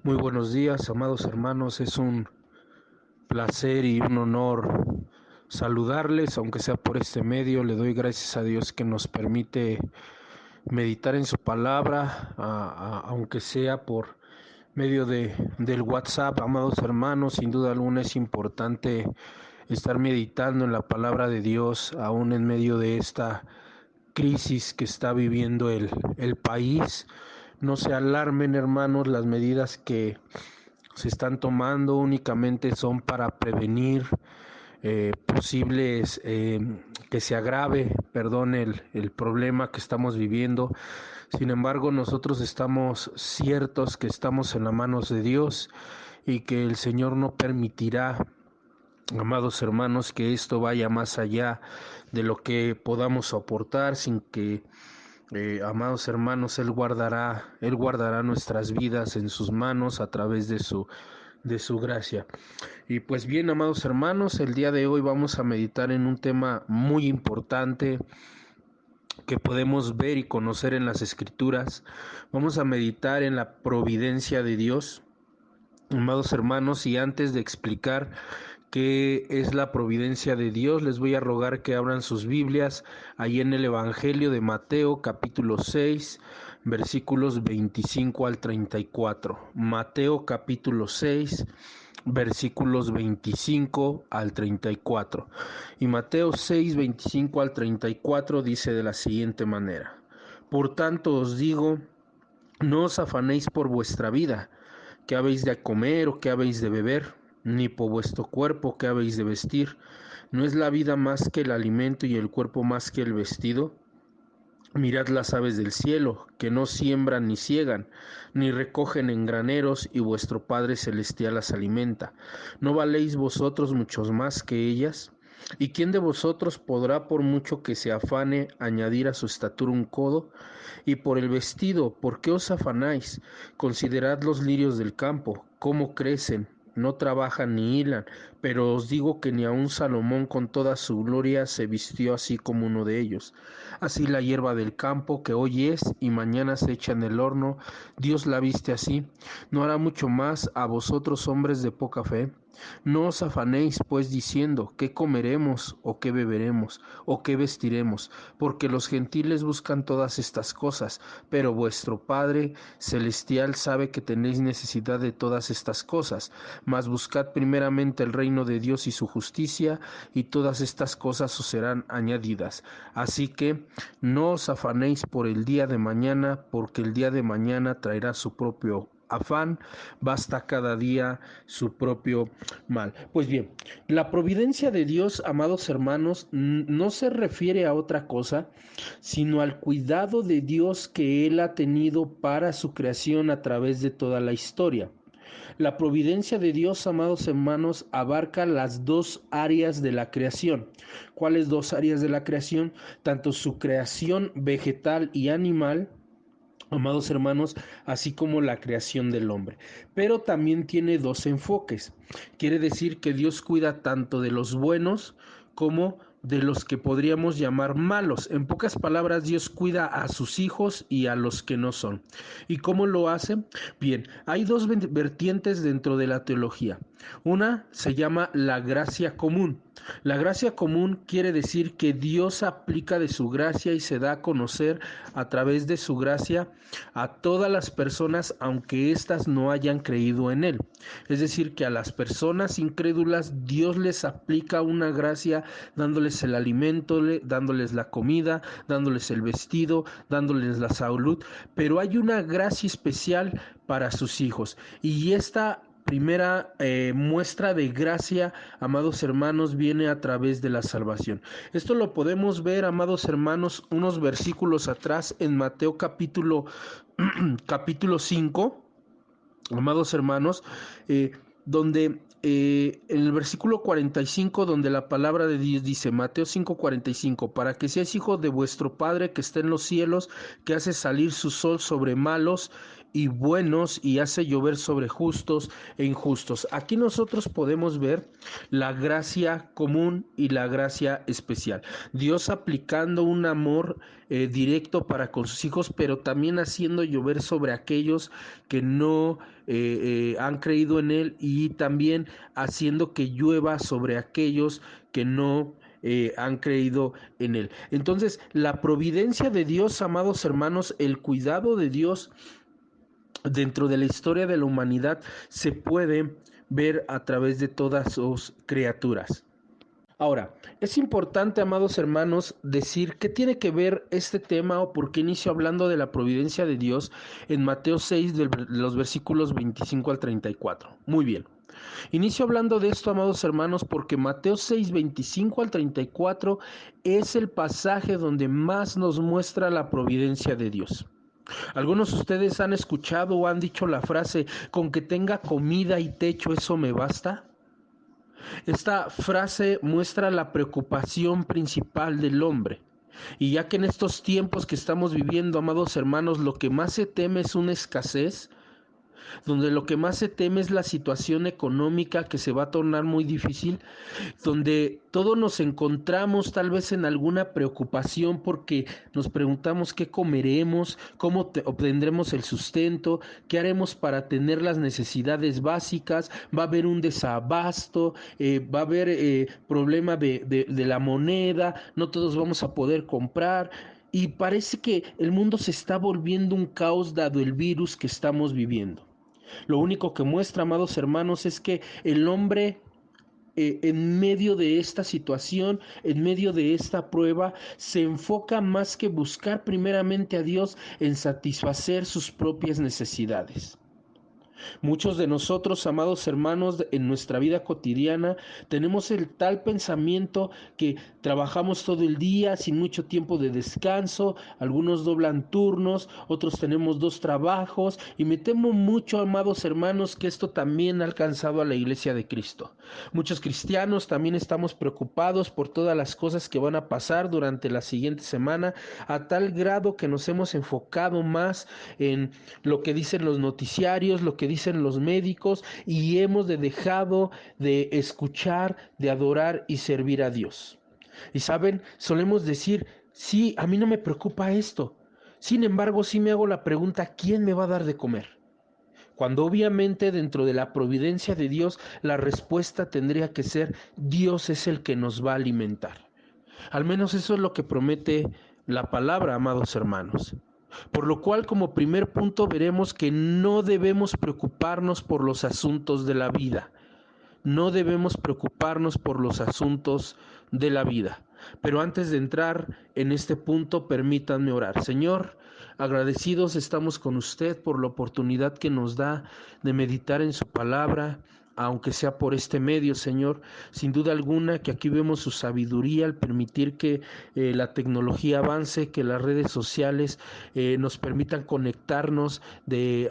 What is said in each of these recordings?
Muy buenos días, amados hermanos. Es un placer y un honor saludarles, aunque sea por este medio. Le doy gracias a Dios que nos permite meditar en su palabra, aunque sea por medio del WhatsApp. Amados hermanos, sin duda alguna es importante estar meditando en la palabra de Dios, aún en medio de esta crisis que está viviendo el país. No se alarmen, hermanos, las medidas que se están tomando únicamente son para prevenir posibles que se agrave, el problema que estamos viviendo. Sin embargo, nosotros estamos ciertos que estamos en las manos de Dios y que el Señor no permitirá, amados hermanos, que esto vaya más allá de lo que podamos soportar, sin que amados hermanos, Él guardará nuestras vidas en sus manos a través de su gracia. Y pues bien, amados hermanos, el día de hoy vamos a meditar en un tema muy importante que podemos ver y conocer en las Escrituras. Vamos a meditar en la providencia de Dios. Amados hermanos, y antes de explicar qué es la providencia de Dios, les voy a rogar que abran sus Biblias ahí en el Evangelio de Mateo, capítulo 6, versículos 25 al 34. Mateo, capítulo 6, versículos 25 al 34. Y Mateo 6, 25 al 34 dice de la siguiente manera: Por tanto os digo, no os afanéis por vuestra vida, qué habéis de comer o qué habéis de beber, ni por vuestro cuerpo qué habéis de vestir. ¿No es la vida más que el alimento y el cuerpo más que el vestido? Mirad las aves del cielo, que no siembran ni siegan, ni recogen en graneros, y vuestro Padre Celestial las alimenta. ¿No valéis vosotros muchos más que ellas? ¿Y quién de vosotros podrá, por mucho que se afane, añadir a su estatura un codo? Y por el vestido, ¿por qué os afanáis? Considerad los lirios del campo, cómo crecen, no trabajan ni hilan, pero os digo que ni aun Salomón con toda su gloria se vistió así como uno de ellos. Así la hierba del campo, que hoy es y mañana se echa en el horno, Dios la viste así. ¿No hará mucho más a vosotros, hombres de poca fe? No os afanéis, pues, diciendo, ¿qué comeremos, o qué beberemos, o qué vestiremos? Porque los gentiles buscan todas estas cosas, pero vuestro Padre Celestial sabe que tenéis necesidad de todas estas cosas. Mas buscad primeramente el reino de Dios y su justicia, y todas estas cosas os serán añadidas. Así que no os afanéis por el día de mañana, porque el día de mañana traerá su propio afán, basta cada día su propio mal. Pues bien, la providencia de Dios, amados hermanos, no se refiere a otra cosa, sino al cuidado de Dios que Él ha tenido para su creación a través de toda la historia. La providencia de Dios, amados hermanos, abarca las dos áreas de la creación. ¿Cuáles dos áreas de la creación? Tanto su creación vegetal y animal, amados hermanos, así como la creación del hombre. Pero también tiene dos enfoques. Quiere decir que Dios cuida tanto de los buenos como de los que podríamos llamar malos. En pocas palabras, Dios cuida a sus hijos y a los que no son. ¿Y cómo lo hace? Bien, hay dos vertientes dentro de la teología. Una se llama la gracia común. La gracia común quiere decir que Dios aplica de su gracia y se da a conocer a través de su gracia a todas las personas, aunque éstas no hayan creído en Él. Es decir, que a las personas incrédulas Dios les aplica una gracia dándoles el alimento, dándoles la comida, dándoles el vestido, dándoles la salud, pero hay una gracia especial para sus hijos, y esta primera muestra de gracia, amados hermanos, viene a través de la salvación. Esto lo podemos ver, amados hermanos, unos versículos atrás en Mateo capítulo 5, amados hermanos, donde en el versículo 45, donde la palabra de Dios dice, Mateo 5:45, para que seáis hijos de vuestro Padre que está en los cielos, que hace salir su sol sobre malos y buenos y hace llover sobre justos e injustos. Aquí nosotros podemos ver la gracia común y la gracia especial. Dios aplicando un amor directo para con sus hijos, pero también haciendo llover sobre aquellos que no han creído en Él, y también haciendo que llueva sobre aquellos que no han creído en Él. Entonces, la providencia de Dios, amados hermanos, el cuidado de Dios dentro de la historia de la humanidad se puede ver a través de todas sus criaturas. Ahora, es importante, amados hermanos, decir qué tiene que ver este tema o por qué inicio hablando de la providencia de Dios en Mateo 6, de los versículos 25 al 34. Muy bien. Inicio hablando de esto, amados hermanos, porque Mateo 6, 25 al 34 es el pasaje donde más nos muestra la providencia de Dios. Algunos de ustedes han escuchado o han dicho la frase, con que tenga comida y techo, ¿eso me basta? Esta frase muestra la preocupación principal del hombre. Y ya que en estos tiempos que estamos viviendo, amados hermanos, lo que más se teme es una escasez, donde lo que más se teme es la situación económica que se va a tornar muy difícil, donde todos nos encontramos tal vez en alguna preocupación porque nos preguntamos qué comeremos, cómo obtendremos el sustento, qué haremos para tener las necesidades básicas, va a haber un desabasto, va a haber problema de la moneda, no todos vamos a poder comprar. Y parece que el mundo se está volviendo un caos dado el virus que estamos viviendo. Lo único que muestra, amados hermanos, es que el hombre en medio de esta situación, en medio de esta prueba, se enfoca más que buscar primeramente a Dios en satisfacer sus propias necesidades. Muchos de nosotros, amados hermanos, en nuestra vida cotidiana tenemos el tal pensamiento que trabajamos todo el día sin mucho tiempo de descanso, algunos doblan turnos, otros tenemos 2 trabajos, y me temo mucho, amados hermanos, que esto también ha alcanzado a la iglesia de Cristo. Muchos cristianos también estamos preocupados por todas las cosas que van a pasar durante la siguiente semana, a tal grado que nos hemos enfocado más en lo que dicen los noticiarios, lo que dicen los médicos, y hemos dejado de escuchar, de adorar y servir a Dios. Y saben, solemos decir, sí, a mí no me preocupa esto. Sin embargo, sí me hago la pregunta, ¿quién me va a dar de comer? Cuando obviamente dentro de la providencia de Dios, la respuesta tendría que ser, Dios es el que nos va a alimentar. Al menos eso es lo que promete la palabra, amados hermanos. Por lo cual, como primer punto, veremos que no debemos preocuparnos por los asuntos de la vida. No debemos preocuparnos por los asuntos de la vida. Pero antes de entrar en este punto, permítanme orar. Señor, agradecidos estamos con usted por la oportunidad que nos da de meditar en su palabra, aunque sea por este medio, Señor. Sin duda alguna que aquí vemos su sabiduría al permitir que la tecnología avance, que las redes sociales nos permitan conectarnos,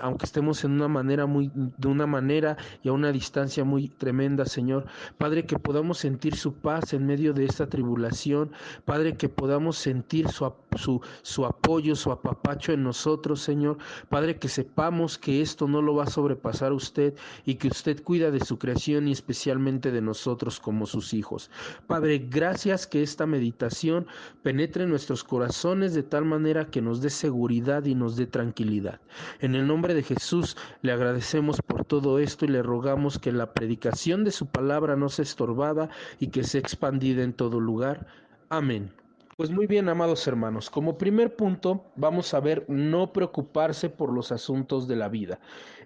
aunque estemos de una manera y a una distancia muy tremenda, Señor. Padre, que podamos sentir su paz en medio de esta tribulación. Padre, que podamos sentir su apoyo, su apapacho en nosotros, Señor. Padre, que sepamos que esto no lo va a sobrepasar usted y que usted cuida de su creación y especialmente de nosotros como sus hijos. Padre, gracias que esta meditación penetre en nuestros corazones de tal manera que nos dé seguridad y nos dé tranquilidad. En el nombre de Jesús le agradecemos por todo esto y le rogamos que la predicación de su palabra no sea estorbada y que sea expandida en todo lugar. Amén. Pues muy bien, amados hermanos, como primer punto vamos a ver no preocuparse por los asuntos de la vida.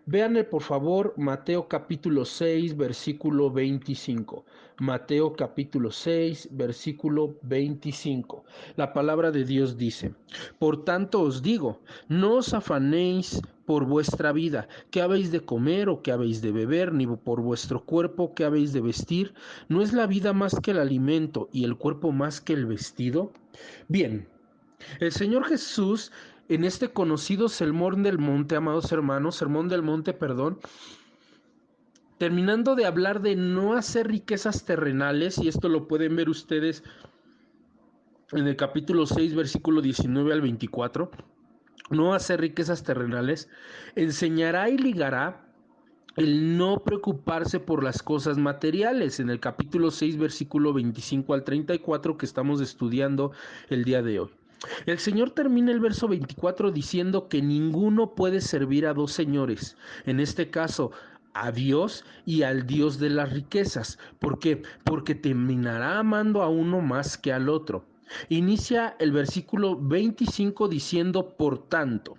Véanle por favor Mateo capítulo 6, versículo 25. Mateo capítulo 6, versículo 25. La palabra de Dios dice, por tanto os digo, no os afanéis por vuestra vida, qué habéis de comer o qué habéis de beber, ni por vuestro cuerpo qué habéis de vestir. ¿No es la vida más que el alimento y el cuerpo más que el vestido? Bien, el Señor Jesús en este conocido sermón del monte, amados hermanos, terminando de hablar de no hacer riquezas terrenales, y esto lo pueden ver ustedes en el capítulo 6, versículo 19 al 24, no hacer riquezas terrenales, enseñará y ligará el no preocuparse por las cosas materiales, en el capítulo 6, versículo 25 al 34 que estamos estudiando el día de hoy. El Señor termina el verso 24 diciendo que ninguno puede servir a dos señores, en este caso a Dios y al Dios de las riquezas. ¿Por qué? Porque terminará amando a uno más que al otro. Inicia el versículo 25 diciendo por tanto.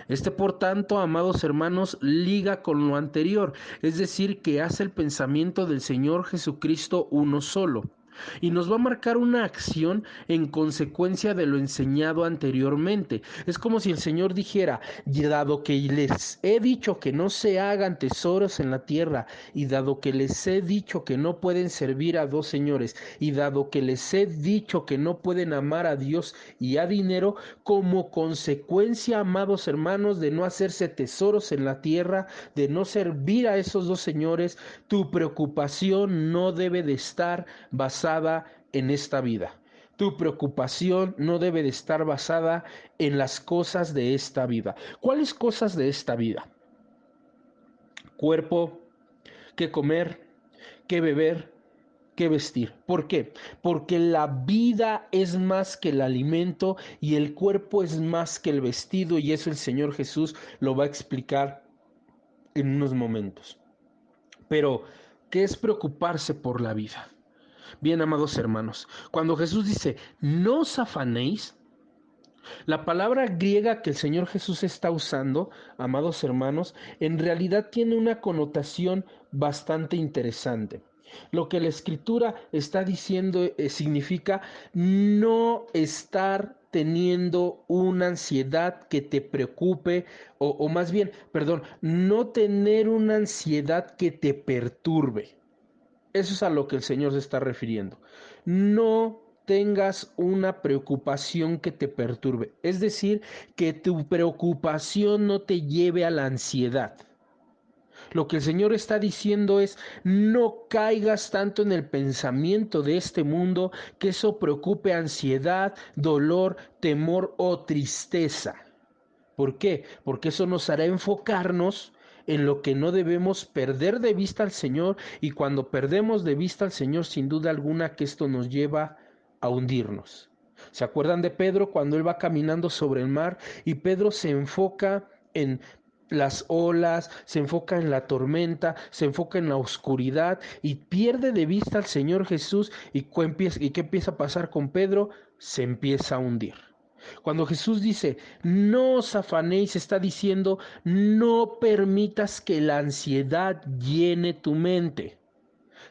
Este, por tanto, amados hermanos, liga con lo anterior, es decir, que hace el pensamiento del Señor Jesucristo uno solo. Y nos va a marcar una acción en consecuencia de lo enseñado anteriormente. Es como si el Señor dijera, dado que les he dicho que no se hagan tesoros en la tierra, y dado que les he dicho que no pueden servir a dos señores, y dado que les he dicho que no pueden amar a Dios y a dinero, como consecuencia, amados hermanos, de no hacerse tesoros en la tierra, de no servir a esos dos señores, tu preocupación no debe de estar basada en esta vida. Tu preocupación no debe de estar basada en las cosas de esta vida. ¿Cuáles cosas de esta vida? Cuerpo, qué comer, qué beber, qué vestir. ¿Por qué? Porque la vida es más que el alimento y el cuerpo es más que el vestido, y eso el Señor Jesús lo va a explicar en unos momentos. Pero, ¿qué es preocuparse por la vida? Bien, amados hermanos, cuando Jesús dice, no os afanéis, la palabra griega que el Señor Jesús está usando, amados hermanos, en realidad tiene una connotación bastante interesante. Lo que la Escritura está diciendo significa no estar teniendo una ansiedad que te preocupe, o más bien, perdón, no tener una ansiedad que te perturbe. Eso es a lo que el Señor se está refiriendo. No tengas una preocupación que te perturbe. Es decir, que tu preocupación no te lleve a la ansiedad. Lo que el Señor está diciendo es, no caigas tanto en el pensamiento de este mundo que eso preocupe ansiedad, dolor, temor o tristeza. ¿Por qué? Porque eso nos hará enfocarnos en lo que no debemos perder de vista al Señor, y cuando perdemos de vista al Señor, sin duda alguna que esto nos lleva a hundirnos. ¿Se acuerdan de Pedro cuando él va caminando sobre el mar y Pedro se enfoca en las olas, se enfoca en la tormenta, se enfoca en la oscuridad y pierde de vista al Señor Jesús? ¿Y qué empieza a pasar con Pedro? Se empieza a hundir. Cuando Jesús dice, no os afanéis, está diciendo, no permitas que la ansiedad llene tu mente.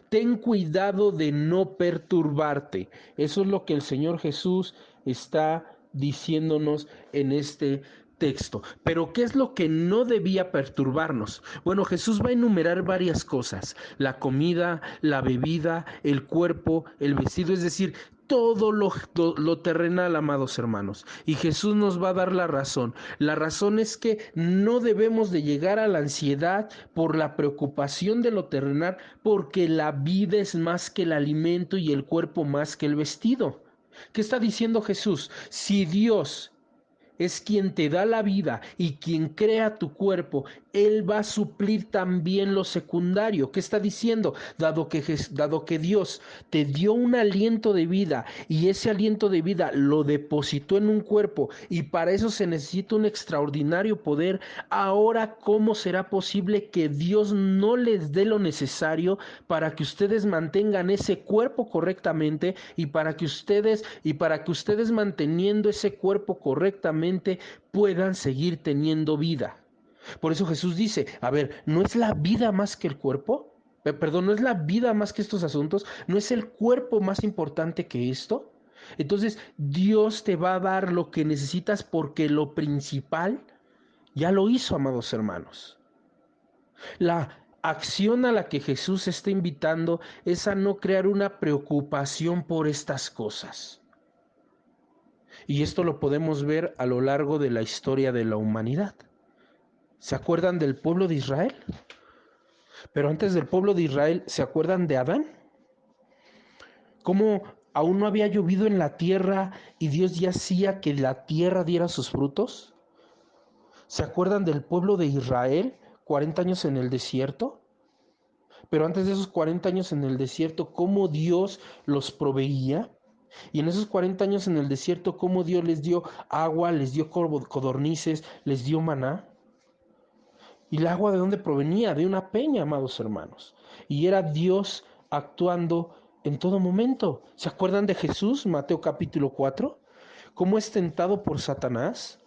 Ten cuidado de no perturbarte. Eso es lo que el Señor Jesús está diciéndonos en este texto. Pero ¿qué es lo que no debía perturbarnos? Bueno, Jesús va a enumerar varias cosas: la comida, la bebida, el cuerpo, el vestido, es decir, todo lo terrenal, amados hermanos. Y Jesús nos va a dar la razón. La razón es que no debemos de llegar a la ansiedad por la preocupación de lo terrenal, porque la vida es más que el alimento y el cuerpo más que el vestido. ¿Qué está diciendo Jesús? Si Dios es quien te da la vida y quien crea tu cuerpo, Él va a suplir también lo secundario. ¿Qué está diciendo? Dado que Dios te dio un aliento de vida y ese aliento de vida lo depositó en un cuerpo, y para eso se necesita un extraordinario poder, ahora ¿cómo será posible que Dios no les dé lo necesario para que ustedes mantengan ese cuerpo correctamente, y para que ustedes manteniendo ese cuerpo correctamente puedan seguir teniendo vida? Por eso Jesús dice, a ver, ¿no es la vida más que el cuerpo? Perdón, ¿no es la vida más que estos asuntos? ¿No es el cuerpo más importante que esto? Entonces, Dios te va a dar lo que necesitas, porque lo principal ya lo hizo, amados hermanos. La acción a la que Jesús está invitando es a no crear una preocupación por estas cosas. Y esto lo podemos ver a lo largo de la historia de la humanidad. ¿Se acuerdan del pueblo de Israel? Pero antes del pueblo de Israel, ¿se acuerdan de Adán? ¿Cómo aún no había llovido en la tierra y Dios ya hacía que la tierra diera sus frutos? ¿Se acuerdan del pueblo de Israel? 40 años en el desierto. Pero antes de esos 40 años en el desierto, ¿cómo Dios los proveía? Y en esos 40 años en el desierto, ¿cómo Dios les dio agua, les dio codornices, les dio maná? ¿Y el agua de dónde provenía? De una peña, amados hermanos. Y era Dios actuando en todo momento. ¿Se acuerdan de Jesús, Mateo capítulo 4? ¿Cómo es tentado por Satanás?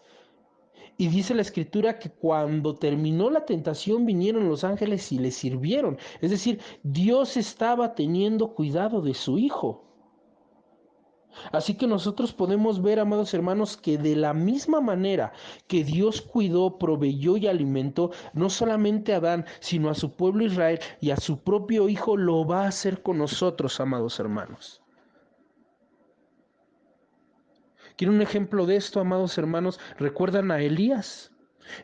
Y dice la escritura que cuando terminó la tentación vinieron los ángeles y le sirvieron. Es decir, Dios estaba teniendo cuidado de su hijo. Así que nosotros podemos ver, amados hermanos, que de la misma manera que Dios cuidó, proveyó y alimentó no solamente a Adán, sino a su pueblo Israel y a su propio hijo, lo va a hacer con nosotros, amados hermanos. ¿Quieren un ejemplo de esto, amados hermanos? ¿Recuerdan a Elías?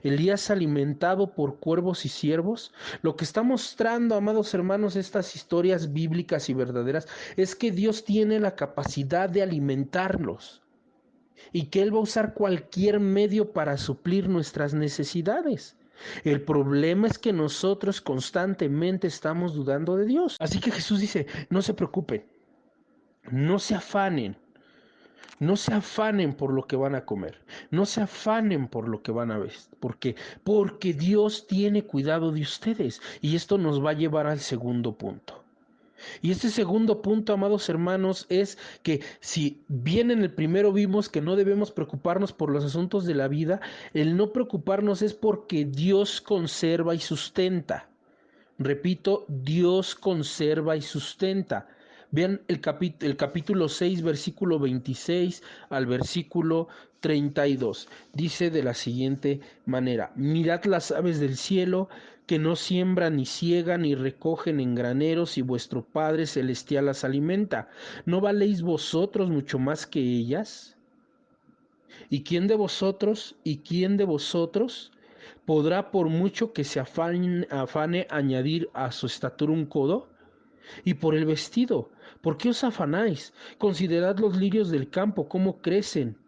Elías alimentado por cuervos y ciervos. Lo que está mostrando, amados hermanos, estas historias bíblicas y verdaderas es que Dios tiene la capacidad de alimentarlos y que Él va a usar cualquier medio para suplir nuestras necesidades. El problema es que nosotros constantemente estamos dudando de Dios. Así que Jesús dice, no se preocupen, no se afanen. No se afanen por lo que van a comer, no se afanen por lo que van a ver. ¿Por qué? Porque Dios tiene cuidado de ustedes. Y esto nos va a llevar al segundo punto. Y este segundo punto, amados hermanos, es que si bien en el primero vimos que no debemos preocuparnos por los asuntos de la vida, el no preocuparnos es porque Dios conserva y sustenta. Repito, Dios conserva y sustenta. Vean el capítulo 6, versículo 26 al versículo 32. Dice de la siguiente manera: mirad las aves del cielo, que no siembran, ni ciegan, ni recogen en graneros, y vuestro Padre celestial las alimenta. ¿No valéis vosotros mucho más que ellas? ¿Y quién de vosotros podrá, por mucho que se afane, añadir a su estatura un codo? Y por el vestido, ¿por qué os afanáis? Considerad los lirios del campo, cómo crecen.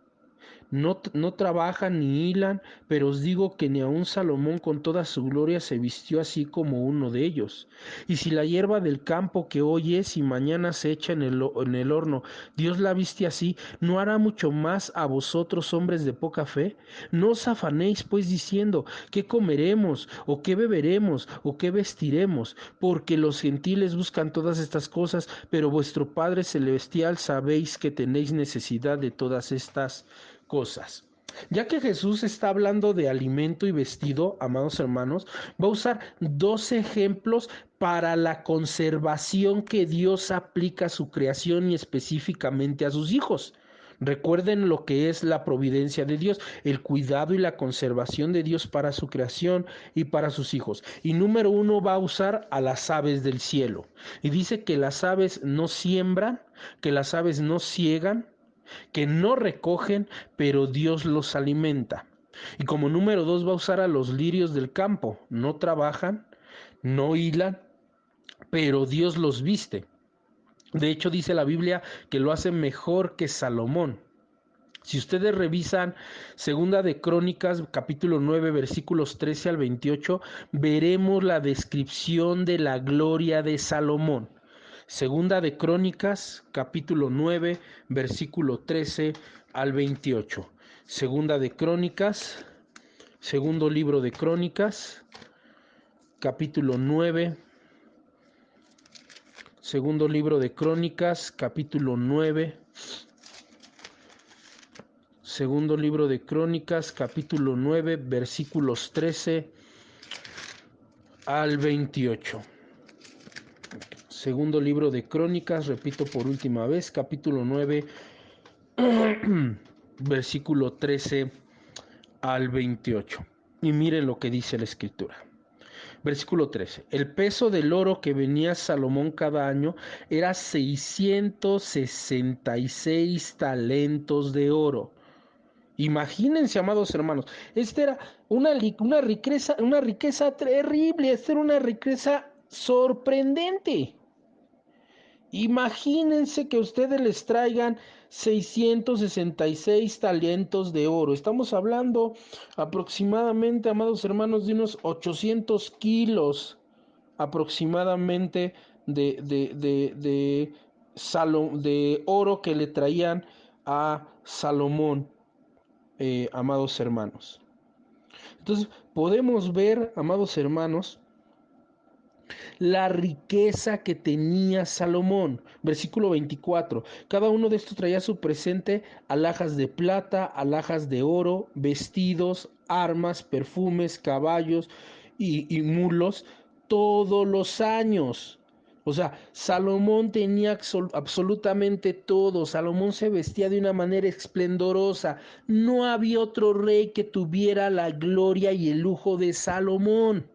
No trabajan ni hilan, pero os digo que ni aun Salomón con toda su gloria se vistió así como uno de ellos. Y si la hierba del campo que hoy es y mañana se echa en el horno, Dios la viste así, ¿no hará mucho más a vosotros, hombres de poca fe? No os afanéis pues diciendo, ¿qué comeremos? ¿O qué beberemos? ¿O qué vestiremos? Porque los gentiles buscan todas estas cosas, pero vuestro Padre celestial sabéis que tenéis necesidad de todas estas cosas. Ya que Jesús está hablando de alimento y vestido, amados hermanos, va a usar dos ejemplos para la conservación que Dios aplica a su creación y específicamente a sus hijos. Recuerden lo que es la providencia de Dios, el cuidado y la conservación de Dios para su creación y para sus hijos. Y número uno va a usar a las aves del cielo. Y dice que las aves no siembran, que las aves no ciegan, que no recogen, pero Dios los alimenta. Y como número dos va a usar a los lirios del campo. No trabajan, no hilan, pero Dios los viste. De hecho, dice la Biblia que lo hace mejor que Salomón. Si ustedes revisan Segunda de Crónicas, capítulo 9, versículos 13 al 28, veremos la descripción de la gloria de Salomón. Segunda de Crónicas, capítulo 9, versículo 13 al 28. Segunda de Crónicas, segundo libro de Crónicas, capítulo 9. Segundo libro de Crónicas, capítulo 9. Segundo libro de Crónicas, capítulo 9, versículos 13 al 28. Segundo libro de Crónicas, repito por última vez, capítulo 9, versículo 13 al 28. Y miren lo que dice la escritura. Versículo 13. El peso del oro que venía Salomón cada año era 666 talentos de oro. Imagínense, amados hermanos, esta era una riqueza terrible, esta era una riqueza sorprendente. Imagínense que ustedes les traigan 666 talentos de oro. Estamos hablando aproximadamente, amados hermanos, de unos 800 kilos aproximadamente de oro que le traían a Salomón, amados hermanos. Entonces podemos ver, amados hermanos, la riqueza que tenía Salomón. Versículo 24. Cada uno de estos traía su presente: alhajas de plata, alhajas de oro, vestidos, armas, perfumes, caballos y mulos, todos los años. O sea, Salomón tenía absolutamente todo. Salomón se vestía de una manera esplendorosa. No había otro rey que tuviera la gloria y el lujo de Salomón.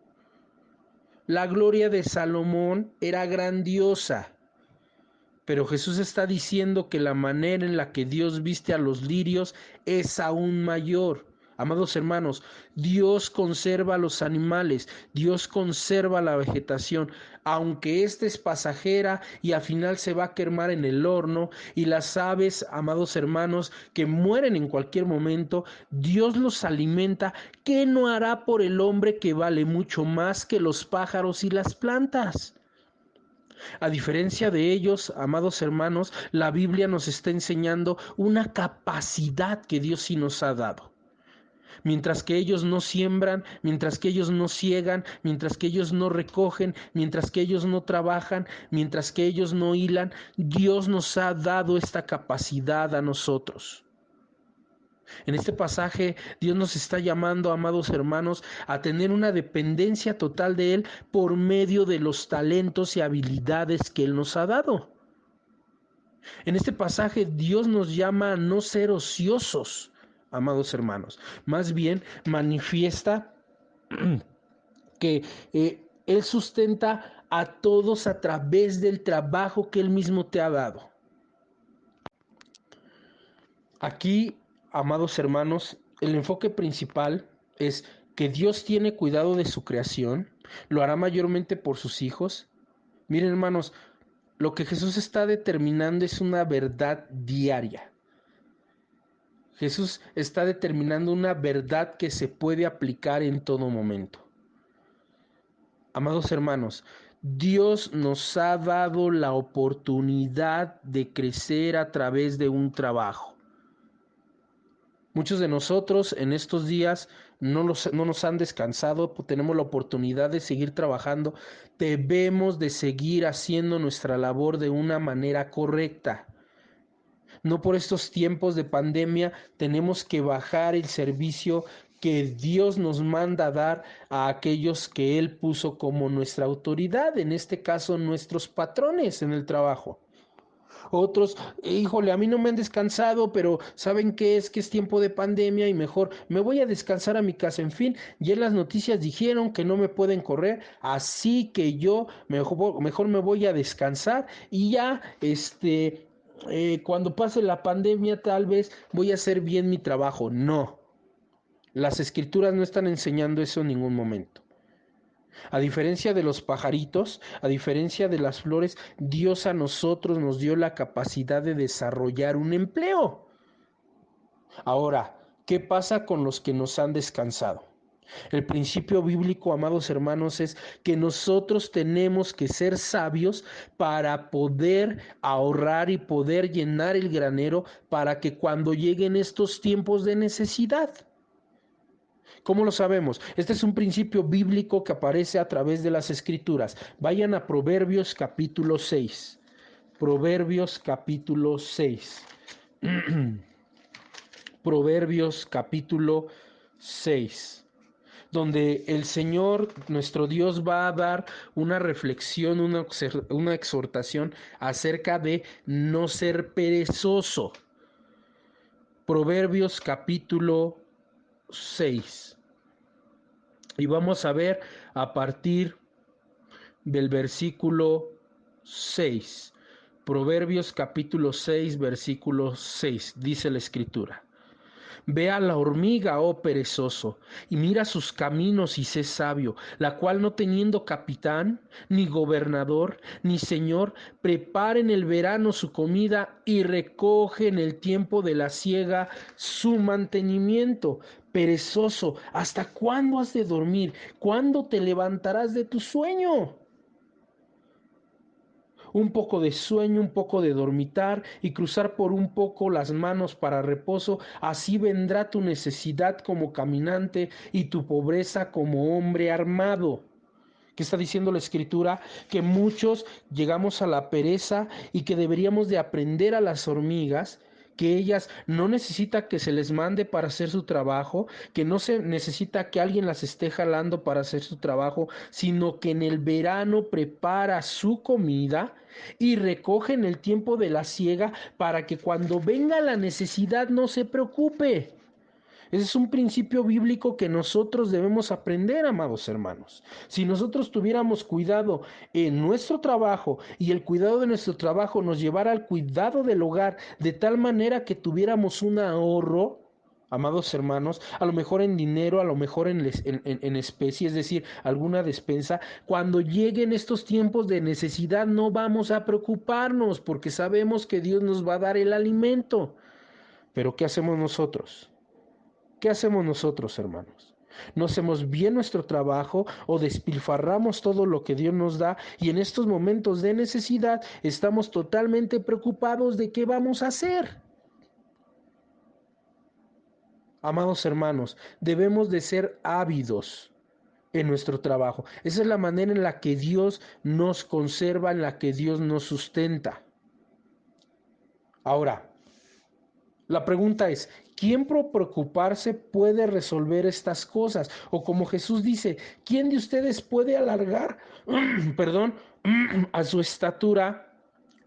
La gloria de Salomón era grandiosa, pero Jesús está diciendo que la manera en la que Dios viste a los lirios es aún mayor. Amados hermanos, Dios conserva a los animales, Dios conserva la vegetación, aunque esta es pasajera y al final se va a quemar en el horno, y las aves, amados hermanos, que mueren en cualquier momento, Dios los alimenta. ¿Qué no hará por el hombre, que vale mucho más que los pájaros y las plantas? A diferencia de ellos, amados hermanos, la Biblia nos está enseñando una capacidad que Dios sí nos ha dado. Mientras que ellos no siembran, mientras que ellos no ciegan, mientras que ellos no recogen, mientras que ellos no trabajan, mientras que ellos no hilan, Dios nos ha dado esta capacidad a nosotros. En este pasaje, Dios nos está llamando, amados hermanos, a tener una dependencia total de Él por medio de los talentos y habilidades que Él nos ha dado. En este pasaje, Dios nos llama a no ser ociosos, amados hermanos. Más bien, manifiesta que Él sustenta a todos a través del trabajo que Él mismo te ha dado. Aquí, amados hermanos, el enfoque principal es que Dios tiene cuidado de su creación, lo hará mayormente por sus hijos. Miren, hermanos, lo que Jesús está determinando es una verdad diaria. Jesús está determinando una verdad que se puede aplicar en todo momento. Amados hermanos, Dios nos ha dado la oportunidad de crecer a través de un trabajo. Muchos de nosotros en estos días no nos han descansado, tenemos la oportunidad de seguir trabajando. Debemos de seguir haciendo nuestra labor de una manera correcta. No por estos tiempos de pandemia tenemos que bajar el servicio que Dios nos manda a dar a aquellos que Él puso como nuestra autoridad, en este caso nuestros patrones en el trabajo. Otros, híjole, a mí no me han descansado, pero ¿saben qué es? Que es tiempo de pandemia y mejor me voy a descansar a mi casa. En fin, ya las noticias dijeron que no me pueden correr, así que yo mejor me voy a descansar y ya, cuando pase la pandemia tal vez voy a hacer bien mi trabajo. No, las escrituras no están enseñando eso en ningún momento. A diferencia de los pajaritos, a diferencia de las flores, Dios a nosotros nos dio la capacidad de desarrollar un empleo. Ahora, ¿qué pasa con los que nos han descansado? El principio bíblico, amados hermanos, es que nosotros tenemos que ser sabios para poder ahorrar y poder llenar el granero para que cuando lleguen estos tiempos de necesidad. ¿Cómo lo sabemos? Este es un principio bíblico que aparece a través de las Escrituras. Vayan a Proverbios capítulo 6. Proverbios capítulo 6. Proverbios capítulo 6. Donde el Señor, nuestro Dios, va a dar una reflexión, una exhortación acerca de no ser perezoso. Proverbios capítulo 6. Y vamos a ver a partir del versículo 6. Proverbios capítulo 6, versículo 6. Dice la Escritura: Ve a la hormiga, oh perezoso, y mira sus caminos y sé sabio, la cual no teniendo capitán, ni gobernador, ni señor, prepara en el verano su comida y recoge en el tiempo de la siega su mantenimiento. Perezoso, ¿hasta cuándo has de dormir? ¿Cuándo te levantarás de tu sueño? Un poco de sueño, un poco de dormitar y cruzar por un poco las manos para reposo, así vendrá tu necesidad como caminante y tu pobreza como hombre armado. ¿Qué está diciendo la escritura? Que muchos llegamos a la pereza y que deberíamos de aprender a las hormigas, que ellas no necesita que se les mande para hacer su trabajo, que no se necesita que alguien las esté jalando para hacer su trabajo, sino que en el verano prepara su comida y recoge en el tiempo de la siega para que cuando venga la necesidad no se preocupe. Ese es un principio bíblico que nosotros debemos aprender, amados hermanos. Si nosotros tuviéramos cuidado en nuestro trabajo y el cuidado de nuestro trabajo nos llevara al cuidado del hogar de tal manera que tuviéramos un ahorro, amados hermanos, a lo mejor en dinero, a lo mejor en especie, es decir, alguna despensa, cuando lleguen estos tiempos de necesidad no vamos a preocuparnos porque sabemos que Dios nos va a dar el alimento. Pero ¿qué hacemos nosotros? ¿Qué hacemos nosotros, hermanos? ¿No hacemos bien nuestro trabajo o despilfarramos todo lo que Dios nos da y en estos momentos de necesidad estamos totalmente preocupados de qué vamos a hacer? Amados hermanos, debemos de ser ávidos en nuestro trabajo. Esa es la manera en la que Dios nos conserva, en la que Dios nos sustenta. Ahora, la pregunta es, ¿quién por preocuparse puede resolver estas cosas? O como Jesús dice, ¿quién de ustedes puede alargar, perdón, a su estatura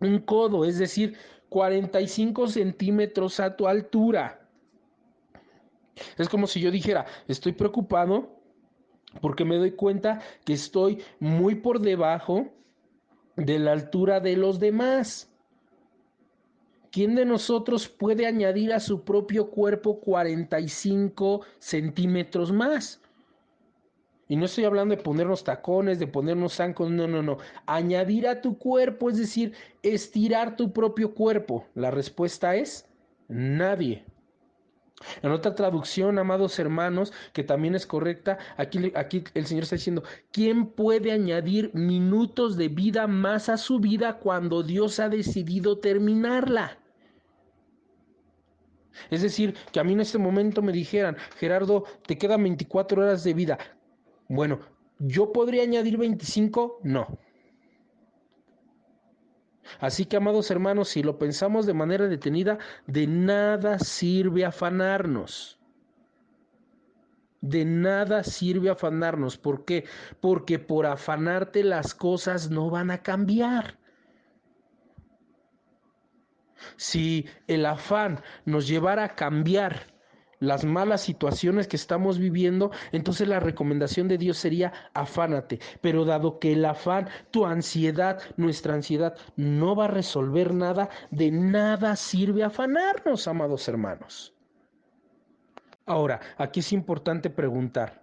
un codo, es decir, 45 centímetros a tu altura? Es como si yo dijera, estoy preocupado porque me doy cuenta que estoy muy por debajo de la altura de los demás. ¿Quién de nosotros puede añadir a su propio cuerpo 45 centímetros más? Y no estoy hablando de ponernos tacones, de ponernos zancos, no, no, no. Añadir a tu cuerpo, es decir, estirar tu propio cuerpo. La respuesta es nadie. En otra traducción, amados hermanos, que también es correcta, aquí el Señor está diciendo, ¿quién puede añadir minutos de vida más a su vida cuando Dios ha decidido terminarla? Es decir, que a mí en este momento me dijeran, Gerardo, te quedan 24 horas de vida. Bueno, ¿yo podría añadir 25? No. Así que, amados hermanos, si lo pensamos de manera detenida, de nada sirve afanarnos. De nada sirve afanarnos. ¿Por qué? Porque por afanarte las cosas no van a cambiar. Si el afán nos llevara a cambiar las malas situaciones que estamos viviendo, entonces la recomendación de Dios sería afánate. Pero dado que el afán, tu ansiedad, nuestra ansiedad no va a resolver nada, de nada sirve afanarnos, amados hermanos. Ahora, aquí es importante preguntar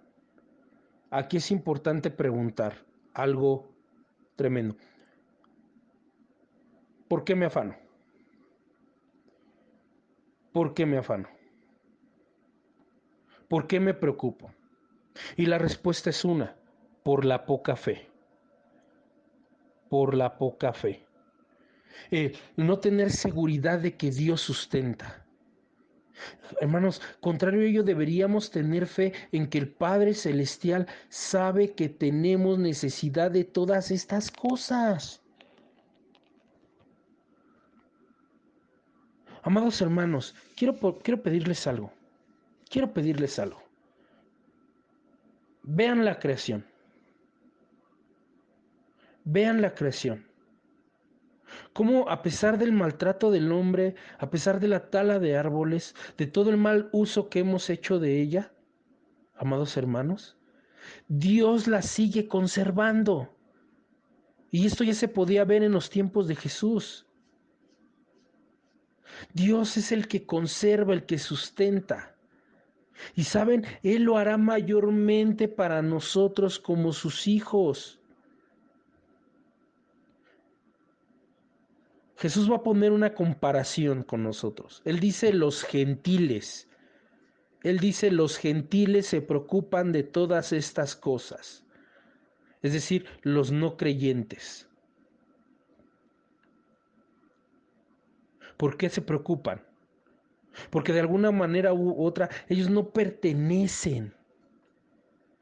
algo tremendo. ¿Por qué me afano? ¿Por qué me afano? ¿Por qué me preocupo? Y la respuesta es una, por la poca fe. Por la poca fe. No tener seguridad de que Dios sustenta. Hermanos, contrario a ello deberíamos tener fe en que el Padre Celestial sabe que tenemos necesidad de todas estas cosas. Amados hermanos, quiero pedirles algo. Quiero pedirles algo. Vean la creación. Vean la creación. Cómo a pesar del maltrato del hombre, a pesar de la tala de árboles, de todo el mal uso que hemos hecho de ella, amados hermanos, Dios la sigue conservando. Y esto ya se podía ver en los tiempos de Jesús. Dios es el que conserva, el que sustenta. Y saben, Él lo hará mayormente para nosotros como sus hijos. Jesús va a poner una comparación con nosotros. Él dice los gentiles. Él dice los gentiles se preocupan de todas estas cosas. Es decir, los no creyentes. ¿Por qué se preocupan? Porque de alguna manera u otra ellos no pertenecen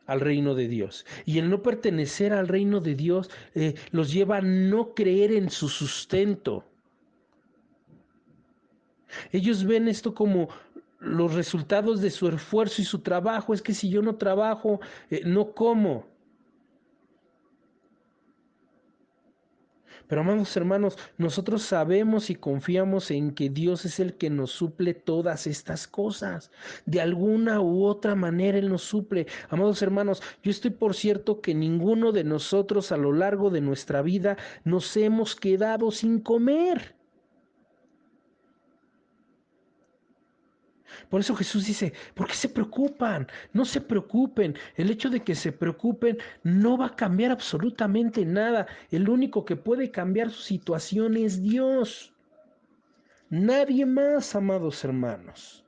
al reino de Dios. Y el no pertenecer al reino de Dios los lleva a no creer en su sustento. Ellos ven esto como los resultados de su esfuerzo y su trabajo. Es que si yo no trabajo, no como. Pero amados hermanos, nosotros sabemos y confiamos en que Dios es el que nos suple todas estas cosas. De alguna u otra manera Él nos suple. Amados hermanos, yo estoy por cierto que ninguno de nosotros a lo largo de nuestra vida nos hemos quedado sin comer. Por eso Jesús dice, ¿por qué se preocupan? No se preocupen. El hecho de que se preocupen no va a cambiar absolutamente nada. El único que puede cambiar su situación es Dios. Nadie más, amados hermanos.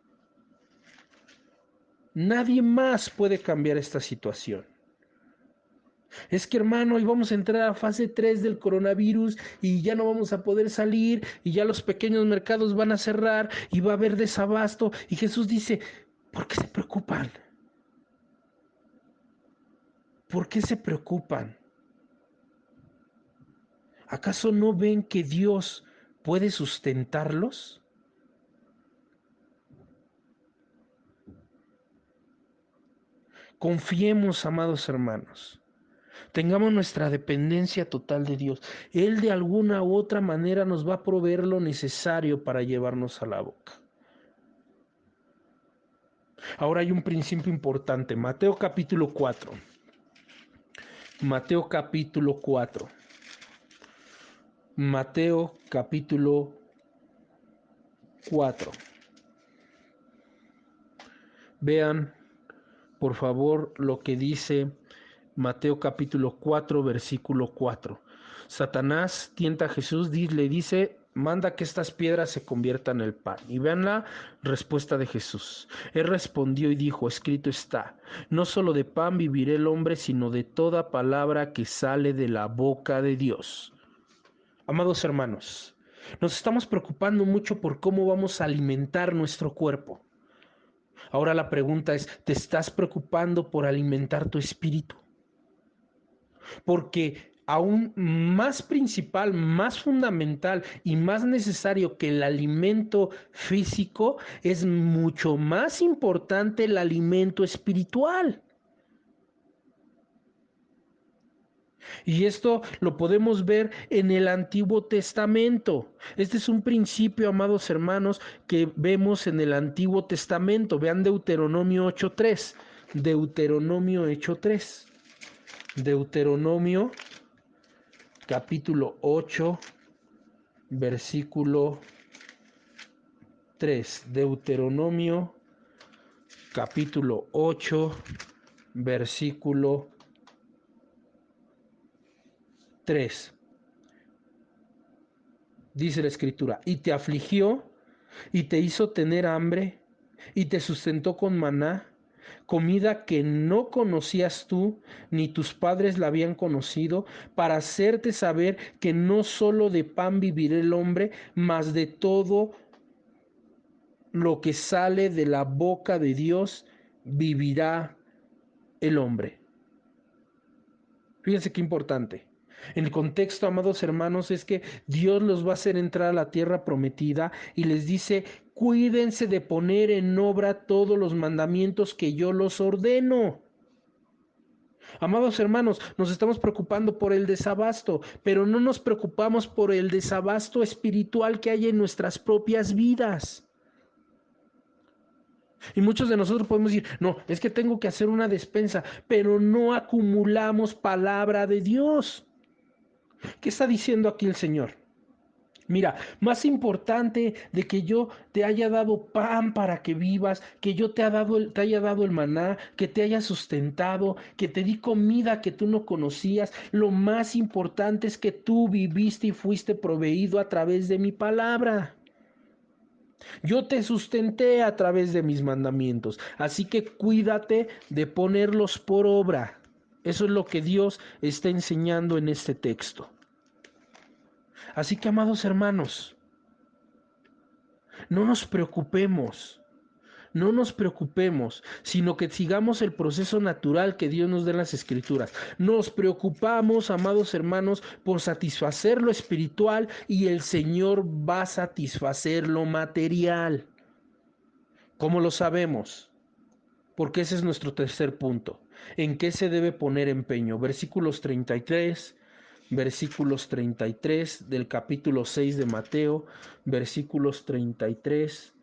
Nadie más puede cambiar esta situación. Es que hermano, hoy vamos a entrar a fase 3 del coronavirus y ya no vamos a poder salir y ya los pequeños mercados van a cerrar y va a haber desabasto. Y Jesús dice, ¿por qué se preocupan? ¿Por qué se preocupan? ¿Acaso no ven que Dios puede sustentarlos? Confiemos, amados hermanos. Tengamos nuestra dependencia total de Dios. Él de alguna u otra manera nos va a proveer lo necesario para llevarnos a la boca. Ahora hay un principio importante. Mateo capítulo 4. Mateo capítulo 4. Mateo capítulo 4. Vean, por favor, lo que dice Mateo capítulo 4, versículo 4. Satanás tienta a Jesús, le dice, manda que estas piedras se conviertan en pan. Y vean la respuesta de Jesús. Él respondió y dijo, escrito está, no solo de pan vivirá el hombre, sino de toda palabra que sale de la boca de Dios. Amados hermanos, nos estamos preocupando mucho por cómo vamos a alimentar nuestro cuerpo. Ahora la pregunta es, ¿te estás preocupando por alimentar tu espíritu? Porque aún más principal, más fundamental y más necesario que el alimento físico, es mucho más importante el alimento espiritual. Y esto lo podemos ver en el Antiguo Testamento. Este es un principio, amados hermanos, que vemos en el Antiguo Testamento. Vean Deuteronomio 8:3. Deuteronomio 8:3. Deuteronomio capítulo 8, versículo 3. Deuteronomio capítulo 8, versículo 3. Dice la escritura, y te afligió, y te hizo tener hambre, y te sustentó con maná, comida que no conocías tú, ni tus padres la habían conocido, para hacerte saber que no solo de pan vivirá el hombre, mas de todo lo que sale de la boca de Dios vivirá el hombre. Fíjense qué importante. El contexto, amados hermanos, es que Dios los va a hacer entrar a la tierra prometida y les dice, cuídense de poner en obra todos los mandamientos que yo los ordeno. Amados hermanos, nos estamos preocupando por el desabasto, pero no nos preocupamos por el desabasto espiritual que hay en nuestras propias vidas. Y muchos de nosotros podemos decir, no, es que tengo que hacer una despensa, pero no acumulamos palabra de Dios. ¿Qué está diciendo aquí el Señor? Mira, más importante de que yo te haya dado pan para que vivas, que yo te haya dado el maná, que te haya sustentado, que te di comida que tú no conocías, lo más importante es que tú viviste y fuiste proveído a través de mi palabra. Yo te sustenté a través de mis mandamientos, así que cuídate de ponerlos por obra. Eso es lo que Dios está enseñando en este texto. Así que, amados hermanos, no nos preocupemos, no nos preocupemos, sino que sigamos el proceso natural que Dios nos da en las Escrituras. Nos preocupamos, amados hermanos, por satisfacer lo espiritual y el Señor va a satisfacer lo material. ¿Cómo lo sabemos? Porque ese es nuestro tercer punto. ¿En qué se debe poner empeño? Versículos 33 del capítulo 6 de Mateo, versículos 33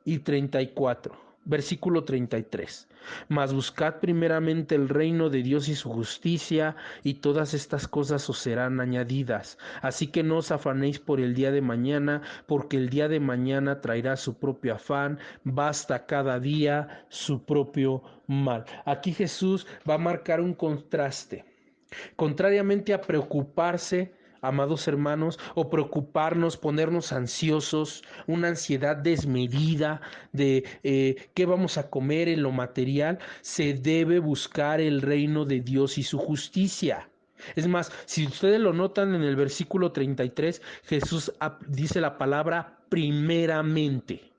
y 34. Versículo 33. Mas buscad primeramente el reino de Dios y su justicia, y todas estas cosas os serán añadidas. Así que no os afanéis por el día de mañana, porque el día de mañana traerá su propio afán, basta cada día su propio mal. Aquí Jesús va a marcar un contraste. Contrariamente a preocuparse, amados hermanos, o preocuparnos, ponernos ansiosos, una ansiedad desmedida de qué vamos a comer en lo material, se debe buscar el reino de Dios y su justicia. Es más, si ustedes lo notan en el versículo 33, Jesús dice la palabra primeramente,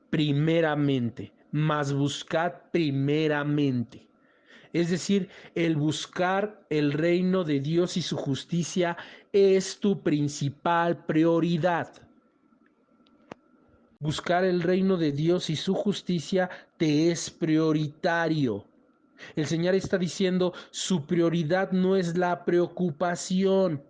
primeramente, mas buscad primeramente. Es decir, el buscar el reino de Dios y su justicia es tu principal prioridad. Buscar el reino de Dios y su justicia te es prioritario. El Señor está diciendo, su prioridad no es la preocupación.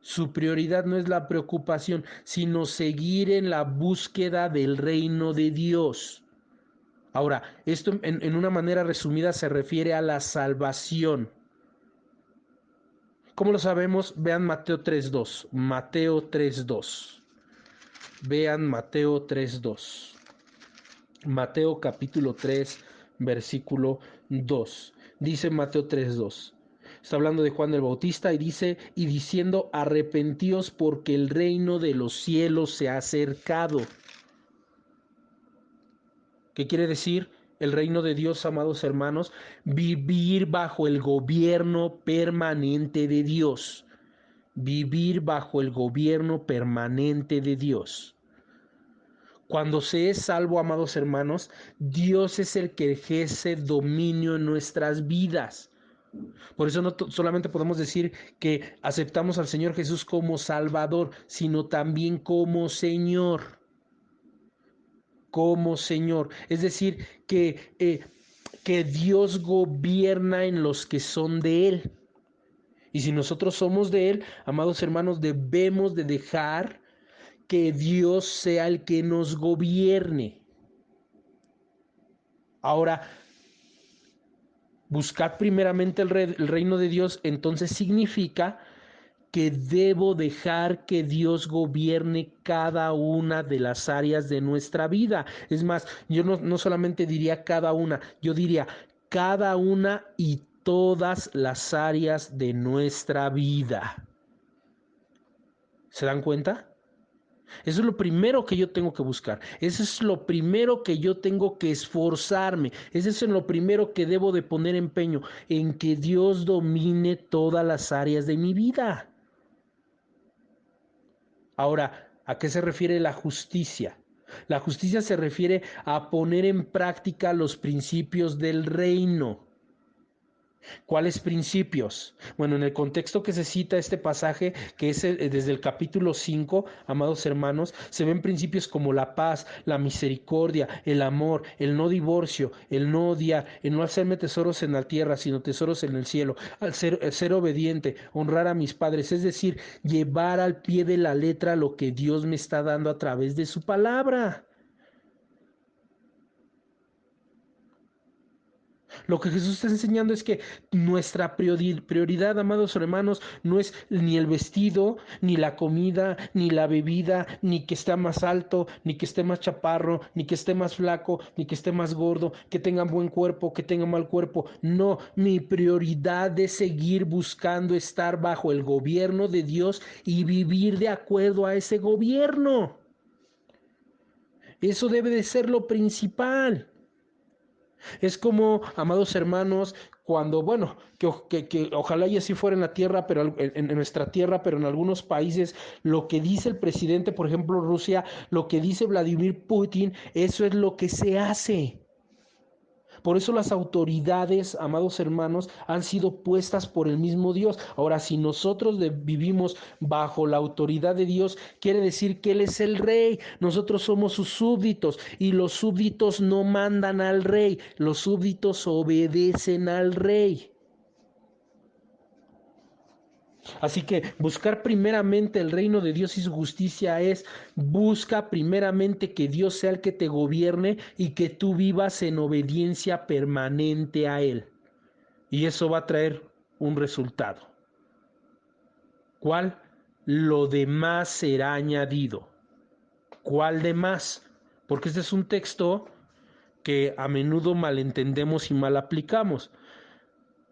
Su prioridad no es la preocupación, sino seguir en la búsqueda del reino de Dios. Ahora, esto en una manera resumida se refiere a la salvación. ¿Cómo lo sabemos? Vean Mateo 3.2. Mateo 3.2. Vean Mateo 3.2. Mateo capítulo 3, versículo 2. Dice Mateo 3.2. Está hablando de Juan el Bautista y dice, y diciendo, arrepentíos porque el reino de los cielos se ha acercado. ¿Qué quiere decir? El reino de Dios, amados hermanos, vivir bajo el gobierno permanente de Dios. Vivir bajo el gobierno permanente de Dios. Cuando se es salvo, amados hermanos, Dios es el que ejerce dominio en nuestras vidas. Por eso no solamente podemos decir que aceptamos al Señor Jesús como Salvador, sino también como Señor. Como Señor. Es decir, que Dios gobierna en los que son de Él. Y si nosotros somos de Él, amados hermanos, debemos de dejar que Dios sea el que nos gobierne. Ahora, buscad primeramente el reino de Dios, entonces significa que debo dejar que Dios gobierne cada una de las áreas de nuestra vida. Es más, yo no solamente diría cada una, yo diría cada una y todas las áreas de nuestra vida. ¿Se dan cuenta? Eso es lo primero que yo tengo que buscar. Eso es lo primero que yo tengo que esforzarme. Eso es lo primero que debo de poner empeño, en que Dios domine todas las áreas de mi vida. Ahora, ¿a qué se refiere la justicia? La justicia se refiere a poner en práctica los principios del reino. ¿Cuáles principios? Bueno, en el contexto que se cita este pasaje, que es desde el capítulo 5, amados hermanos, se ven principios como la paz, la misericordia, el amor, el no divorcio, el no odiar, el no hacerme tesoros en la tierra, sino tesoros en el cielo, al ser obediente, honrar a mis padres, es decir, llevar al pie de la letra lo que Dios me está dando a través de su palabra. Lo que Jesús está enseñando es que nuestra prioridad, amados hermanos, no es ni el vestido, ni la comida, ni la bebida, ni que esté más alto, ni que esté más chaparro, ni que esté más flaco, ni que esté más gordo, que tenga buen cuerpo, que tenga mal cuerpo. No, mi prioridad es seguir buscando estar bajo el gobierno de Dios y vivir de acuerdo a ese gobierno. Eso debe de ser lo principal. Es como, amados hermanos, cuando, bueno, que ojalá y así fuera en la tierra, pero en nuestra tierra, pero en algunos países, lo que dice el presidente, por ejemplo, Rusia, lo que dice Vladimir Putin, eso es lo que se hace. Por eso las autoridades, amados hermanos, han sido puestas por el mismo Dios. Ahora, si nosotros vivimos bajo la autoridad de Dios, quiere decir que Él es el rey. Nosotros somos sus súbditos y los súbditos no mandan al rey, los súbditos obedecen al rey. Así que buscar primeramente el reino de Dios y su justicia es, busca primeramente que Dios sea el que te gobierne y que tú vivas en obediencia permanente a Él. Y eso va a traer un resultado. ¿Cuál? Lo demás será añadido. ¿Cuál demás? Porque este es un texto que a menudo malentendemos y mal aplicamos.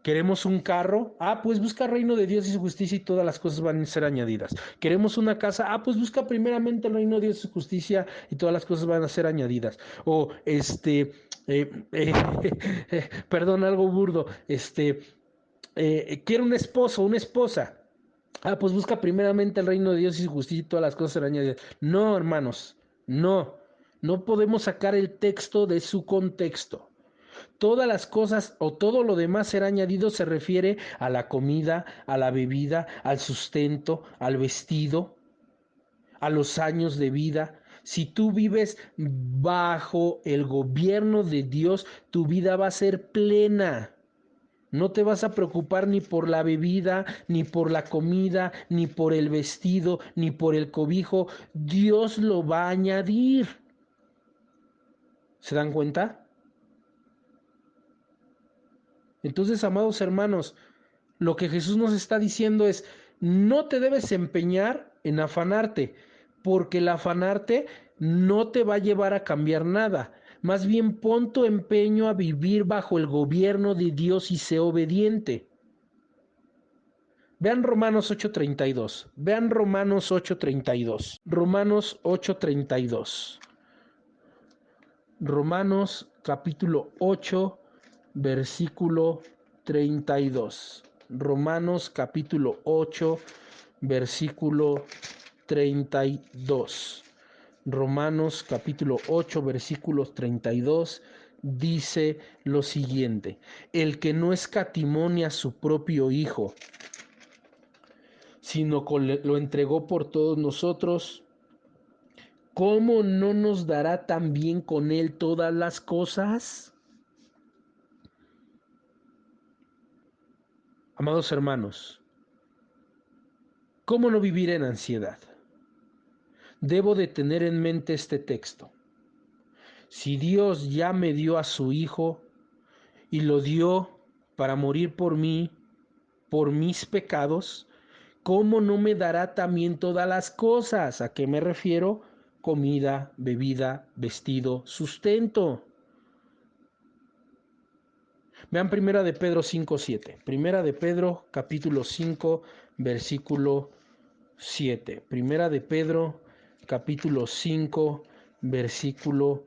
¿Queremos un carro? Pues busca el reino de Dios y su justicia y todas las cosas van a ser añadidas. ¿Queremos una casa? Pues busca primeramente el reino de Dios y su justicia y todas las cosas van a ser añadidas. O perdón, algo burdo, quiero un esposo, una esposa. Pues busca primeramente el reino de Dios y su justicia y todas las cosas serán añadidas. No, hermanos, no podemos sacar el texto de su contexto. Todas las cosas o todo lo demás será añadido se refiere a la comida, a la bebida, al sustento, al vestido, a los años de vida. Si tú vives bajo el gobierno de Dios, tu vida va a ser plena. No te vas a preocupar ni por la bebida, ni por la comida, ni por el vestido, ni por el cobijo. Dios lo va a añadir. ¿Se dan cuenta? Entonces, amados hermanos, lo que Jesús nos está diciendo es, no te debes empeñar en afanarte, porque el afanarte no te va a llevar a cambiar nada. Más bien pon tu empeño a vivir bajo el gobierno de Dios y sé obediente. Vean Romanos 8:32. Vean Romanos 8:32. Romanos 8:32. Romanos capítulo 8, versículo 32. Romanos capítulo 8, versículo 32. Romanos capítulo 8, versículos 32 dice lo siguiente: el que no escatimó a su propio Hijo, sino que lo entregó por todos nosotros, ¿cómo no nos dará también con Él todas las cosas? Amados hermanos, ¿cómo no vivir en ansiedad? Debo de tener en mente este texto. Si Dios ya me dio a su Hijo y lo dio para morir por mí, por mis pecados, ¿cómo no me dará también todas las cosas? ¿A qué me refiero? Comida, bebida, vestido, sustento. Vean Primera de Pedro 5:7. Primera de Pedro capítulo 5 versículo 7. Primera de Pedro capítulo 5 versículo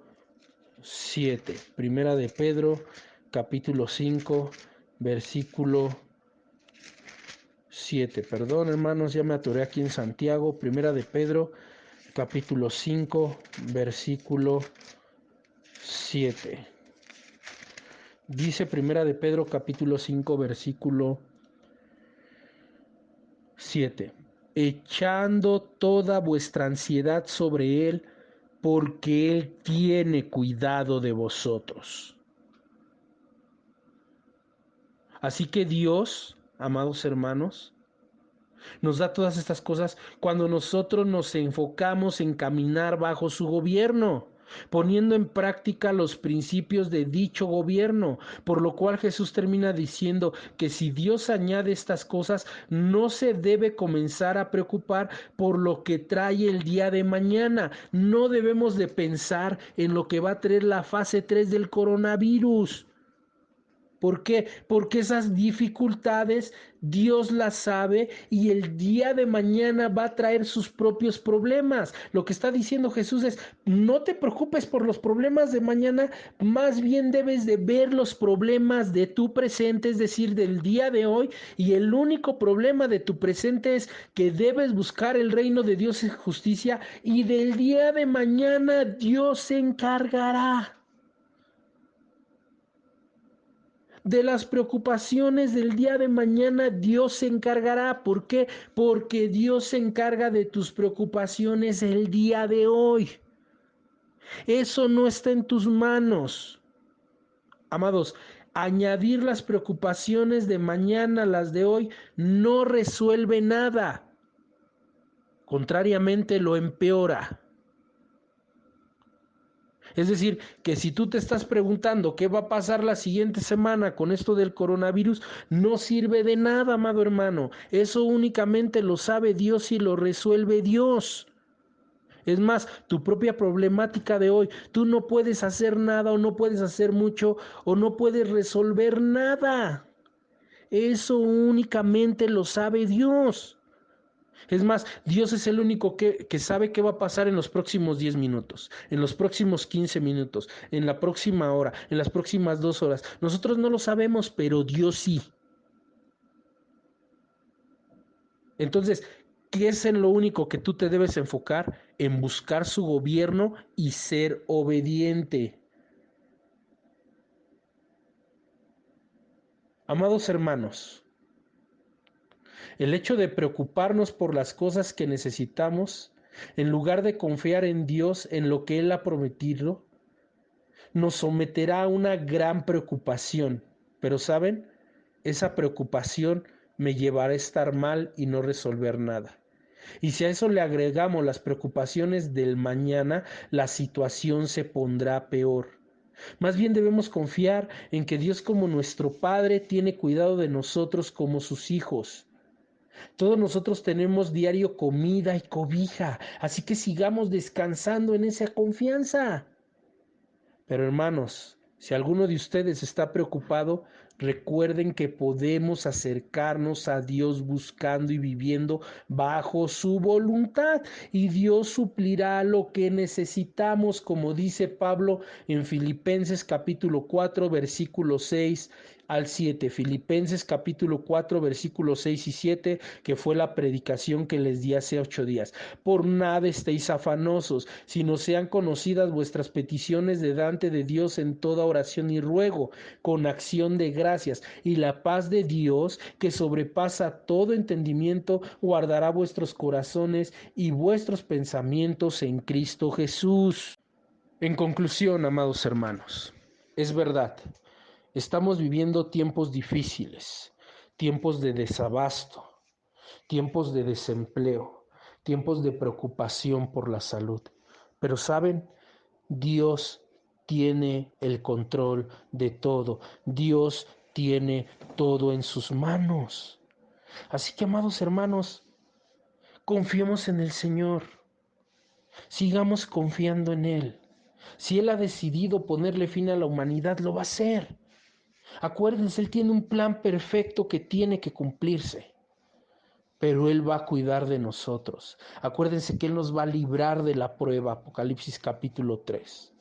7. Primera de Pedro capítulo 5 versículo 7. Perdón, hermanos, ya me atoré aquí en Santiago. Primera de Pedro capítulo 5 versículo 7. Dice Primera de Pedro capítulo 5 versículo 7. Echando toda vuestra ansiedad sobre Él, porque Él tiene cuidado de vosotros. Así que Dios, amados hermanos, nos da todas estas cosas cuando nosotros nos enfocamos en caminar bajo su gobierno. poniendo en práctica los principios de dicho gobierno, por lo cual Jesús termina diciendo que si Dios añade estas cosas, no se debe comenzar a preocupar por lo que trae el día de mañana. No debemos de pensar en lo que va a traer la fase 3 del coronavirus. ¿Por qué? Porque esas dificultades Dios las sabe y el día de mañana va a traer sus propios problemas. Lo que está diciendo Jesús es, no te preocupes por los problemas de mañana, más bien debes de ver los problemas de tu presente, es decir, del día de hoy, y el único problema de tu presente es que debes buscar el reino de Dios en justicia y del día de mañana Dios se encargará. De las preocupaciones del día de mañana Dios se encargará. ¿Por qué? Porque Dios se encarga de tus preocupaciones el día de hoy. Eso no está en tus manos. Amados, añadir las preocupaciones de mañana a las de hoy no resuelve nada. Contrariamente, lo empeora. Es decir, que si tú te estás preguntando qué va a pasar la siguiente semana con esto del coronavirus, no sirve de nada, amado hermano. Eso únicamente lo sabe Dios y lo resuelve Dios. Es más, tu propia problemática de hoy, tú no puedes hacer nada o no puedes hacer mucho o no puedes resolver nada. Eso únicamente lo sabe Dios. Es más, Dios es el único que sabe qué va a pasar en los próximos 10 minutos, en los próximos 15 minutos, en la próxima hora, en las próximas 2 horas. Nosotros no lo sabemos, pero Dios sí. Entonces, ¿qué es en lo único que tú te debes enfocar? En buscar su gobierno y ser obediente. Amados hermanos, el hecho de preocuparnos por las cosas que necesitamos, en lugar de confiar en Dios, en lo que Él ha prometido, nos someterá a una gran preocupación. Pero ¿saben? Esa preocupación me llevará a estar mal y no resolver nada. Y si a eso le agregamos las preocupaciones del mañana, la situación se pondrá peor. Más bien debemos confiar en que Dios como nuestro Padre tiene cuidado de nosotros como sus hijos. Todos nosotros tenemos diario comida y cobija, así que sigamos descansando en esa confianza. Pero hermanos, si alguno de ustedes está preocupado, recuerden que podemos acercarnos a Dios buscando y viviendo bajo su voluntad y Dios suplirá lo que necesitamos, como dice Pablo en Filipenses capítulo 4 versículo 6 al 7. Filipenses capítulo 4 versículos 6 y 7, que fue la predicación que les di hace 8 días. Por nada estéis afanosos, sino sean conocidas vuestras peticiones delante de Dios en toda oración y ruego, con acción de gracias, y la paz de Dios, que sobrepasa todo entendimiento, guardará vuestros corazones y vuestros pensamientos en Cristo Jesús. En conclusión, amados hermanos, es verdad, estamos viviendo tiempos difíciles, tiempos de desabasto, tiempos de desempleo, tiempos de preocupación por la salud. Pero ¿saben? Dios tiene el control de todo. Dios tiene todo en sus manos. Así que, amados hermanos, confiemos en el Señor. Sigamos confiando en Él. Si Él ha decidido ponerle fin a la humanidad, lo va a hacer. Acuérdense, Él tiene un plan perfecto que tiene que cumplirse. Pero Él va a cuidar de nosotros. Acuérdense que Él nos va a librar de la prueba, Apocalipsis capítulo 3.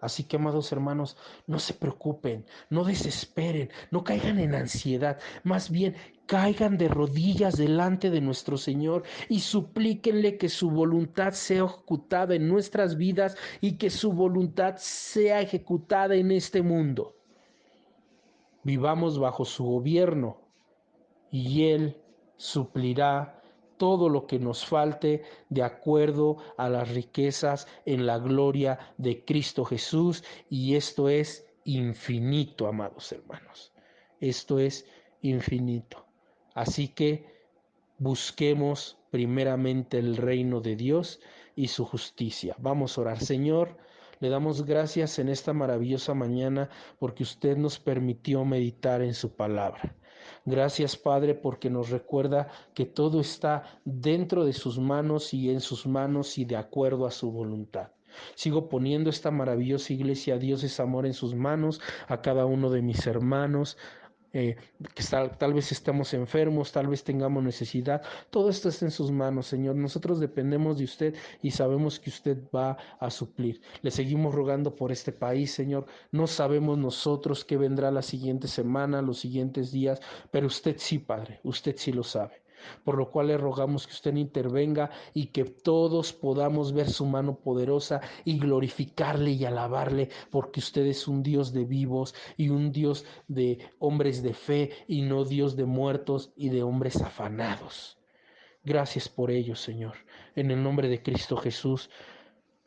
Así que, amados hermanos, no se preocupen, no desesperen, no caigan en ansiedad, más bien caigan de rodillas delante de nuestro Señor y suplíquenle que su voluntad sea ejecutada en nuestras vidas y que su voluntad sea ejecutada en este mundo. Vivamos bajo su gobierno y Él suplirá todo lo que nos falte de acuerdo a las riquezas en la gloria de Cristo Jesús. Y esto es infinito, amados hermanos. Esto es infinito. Así que busquemos primeramente el reino de Dios y su justicia. Vamos a orar, Señor. Le damos gracias en esta maravillosa mañana porque usted nos permitió meditar en su palabra. Gracias, Padre, porque nos recuerda que todo está dentro de sus manos y en sus manos y de acuerdo a su voluntad. Sigo poniendo esta maravillosa iglesia Dios es Amor en sus manos, a cada uno de mis hermanos, que tal vez estamos enfermos, tal vez tengamos necesidad, todo esto está en sus manos, Señor. Nosotros dependemos de usted y sabemos que usted va a suplir. Le seguimos rogando por este país, Señor. No sabemos nosotros qué vendrá la siguiente semana, los siguientes días, pero usted sí, Padre, usted sí lo sabe. Por lo cual le rogamos que usted intervenga y que todos podamos ver su mano poderosa y glorificarle y alabarle, porque usted es un Dios de vivos y un Dios de hombres de fe y no Dios de muertos y de hombres afanados. Gracias por ello, Señor. En el nombre de Cristo Jesús.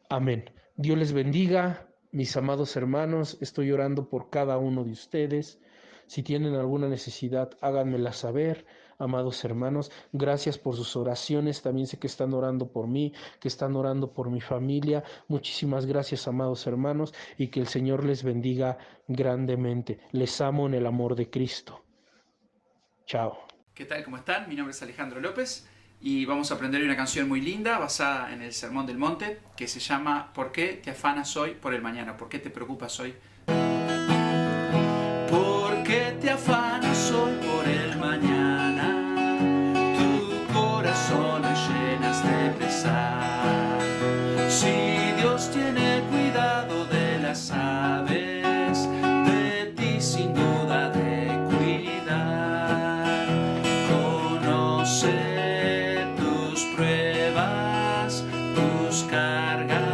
Amén. Dios les bendiga, mis amados hermanos. Estoy orando por cada uno de ustedes. Si tienen alguna necesidad, háganmela saber, amados hermanos. Gracias por sus oraciones. También sé que están orando por mí, que están orando por mi familia. Muchísimas gracias, amados hermanos, y que el Señor les bendiga grandemente. Les amo en el amor de Cristo. Chao. ¿Qué tal? ¿Cómo están? Mi nombre es Alejandro López y vamos a aprender una canción muy linda basada en el Sermón del Monte que se llama ¿Por qué te afanas hoy por el mañana? ¿Por qué te preocupas hoy? ¿Por qué te afanas hoy por el mañana? Tu corazón lo llenas de pesar. Si Dios tiene cuidado de las aves, de ti sin duda de cuidar. Conoce tus pruebas, tus cargas.